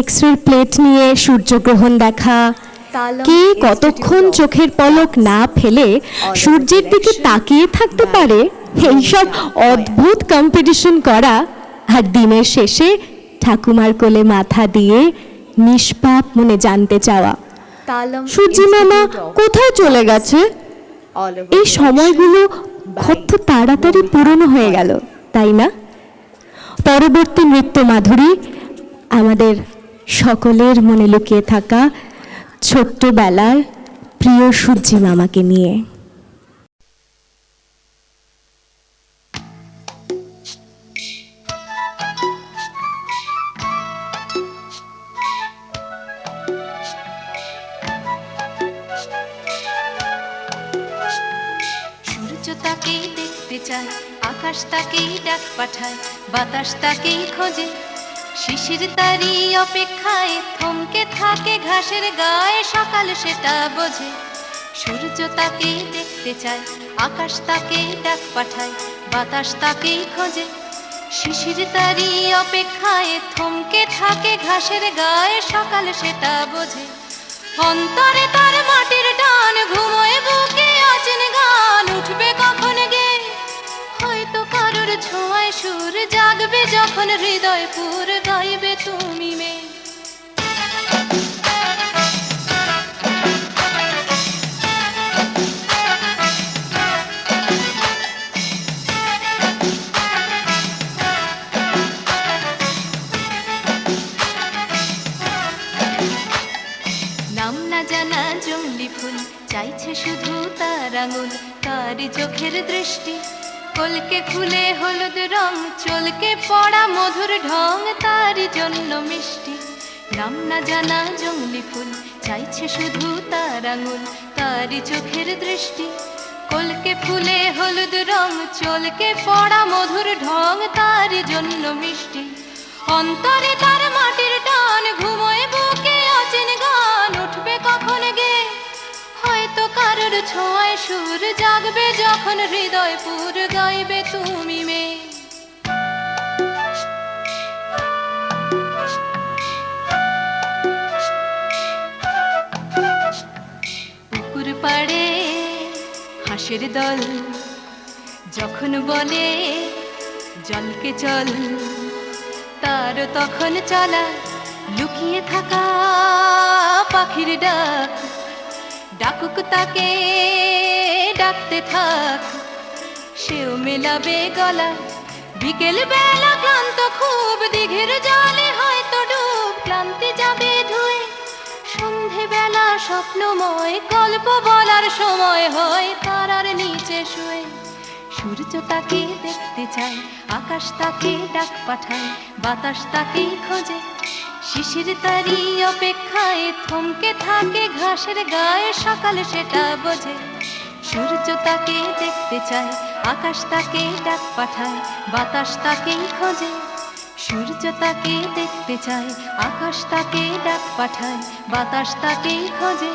X-ray plate নিয়ে সূর্যগ্রহণ দেখা, কে কতক্ষণ চোখের পলক না ফেলে সূর্যের দিকে তাকিয়ে থাকতে পারে, এইসব অদ্ভুত কম্পিটিশন করা, আর দিনের শেষে ঠাকুমার কোলে মাথা দিয়ে নিষ্পাপ মনে জানতে চাওয়া সূর্যি মামা কোথায় চলে গেছে। এই সময়গুলো কত তাড়াতাড়ি পুরনো হয়ে গেল, তাই না? পরবর্তী নৃত্য মাধুরী আমাদের সকলের মনে লুকিয়ে থাকা ছোট্টবেলার প্রিয় সূর্যি মামাকে নিয়ে। সূর্য তাকেই দেখতে চায়, আকাশ তাকেই ডাক পাঠায়, বাতাস তাকেই খোঁজে, শিশির তারি অপেক্ষায় থমকে থাকে ঘাসের গায়ে, সকাল সেটা বোঝে। সূর্য তাকেই দেখতে চায়, আকাশ তাকেই ডাক পাঠায়, বাতাস তাকেই খোঁজে, শিশির তারি অপেক্ষায় থমকে থাকে ঘাসের গায়ে, সকাল সেটা বোঝে। অন্তরে তার মাটির টান, ঘুমোয় বুকে অচেন গান, উঠবে কখন গে হয়তো কারোর ছোঁয়ায় সুর, জাগবে যখন হৃদয় পুর, গাইবে তুমি মেয়ে। নাম না জানা জংলি ফুল চাইছে শুধু তার আঙুল, তারই চোখের দৃষ্টি, কলকে ফুলে হলুদ রং, চলকে পড়া মধুর ঢং, তারই জন্য মিষ্টি। নাম না জানা জংলি ফুল চাইছে শুধু তার আঙুল, তারই চোখের দৃষ্টি, কলকে ফুলে হলুদ রং, চলকে পড়া মধুর ঢং, তারই জন্য মিষ্টি। অন্তরে তার মাটির টান, ঘুমোয় বুকে অচেন গান, উঠবে কখন গে হয়তো কারোর ছোঁয়ায় সুর, জাগবে যখন হৃদয় পুর, গাইবে তুমি মেয়ে। পুকুর পাড়ে হাঁসের দল যখন বলে জলকে চল, তার তখন চলা লুকিয়ে থাকা পাখির ডাক, ডাকুক তাকে ডাকতে থাক, সেও মেলাবে গলা। বিকেল বেলা ক্লান্ত খুব, দিঘির জলে হয়তো ডুব, ক্লান্তি যাবে ধুয়ে, সন্ধে বেলা স্বপ্নময়, গল্প বলার সময় হয় তারার নিচে শুয়ে। সূর্য তাকে দেখতে চায়, আকাশ তাকে ডাক পাঠায়, বাতাস তাকেই খোঁজে, শিশির তারি অপেক্ষায় থমকে থাকে ঘাসের গায়ে, সকাল সেটা বোঝে। সূর্য তাকে দেখতে চায়, আকাশ তাকে ডাক পাঠায়, বাতাস তাকেই খোঁজে, সূর্য তাকে দেখতে চায়, আকাশ তাকে ডাক পাঠায়, বাতাস তাকেই খোঁজে।